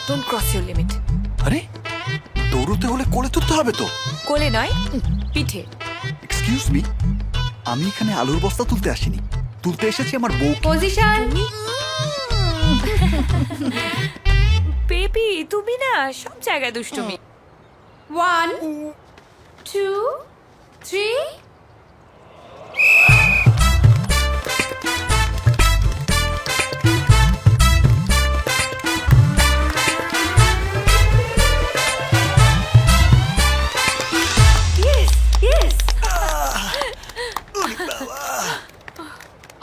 Don't cross your limit. আরে দৌড়তে হলে কোলে তুলতে হবে তো। কোলে নয়, পিঠে। এক্সকিউজ মি, আমি এখানে আলুর বস্তা তুলতে আসিনি, তুলতে এসেছি আমার বউ। পজিশন। বেবি তুমি না সব জায়গায় দুষ্টুমি। 1 2 3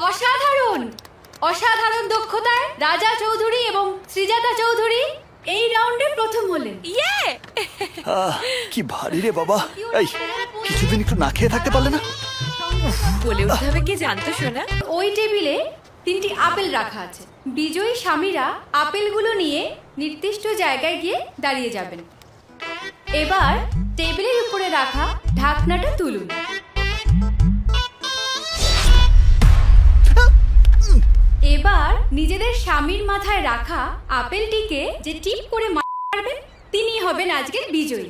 অসাধারণ অসাধারণ দক্ষতায় রাজা চৌধুরী এবং শ্রীজাতা চৌধুরী এই রাউন্ডে প্রথম হলেন। ইয়ে কি ভারী রে বাবা। এই কিছুদিন একটু না খেয়ে থাকতে পারলে না? বলে উঠতে হবে কি জানতো শোনা? ওই টেবিলে 3টি আপেল রাখা আছে। বিজয়ী স্বামীরা আপেলগুলো নিয়ে নির্দিষ্ট জায়গায় গিয়ে দাঁড়িয়ে যাবেন। এবার টেবিলের উপরে রাখা ঢাকনাটা তুলুন। এবার নিজেদের স্বামীর মাথায় রাখা আপেলটিকে যে টিপ করে মারবেন তিনি হবেন আজকের বিজয়ী।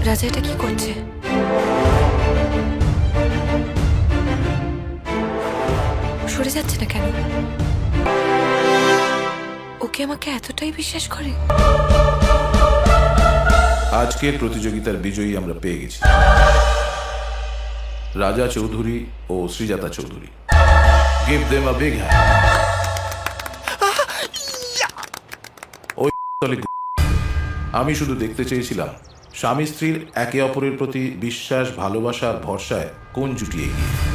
রাজা এটা কি করছে? সরে যাচ্ছে না কেন? ওকে আমাকে এতটাই বিশ্বাস করে? আজকের প্রতিযোগিতার বিজয়ী আমরা পেয়ে গেছি, রাজা চৌধুরী ও Srijata Chowdhury. Give them a big hand. ওই আমি শুধু দেখতে চেয়েছিলাম স্বামী স্ত্রীর একে অপরের প্রতি বিশ্বাস, ভালোবাসা, ভরসায় কোন জুটি এগিয়ে।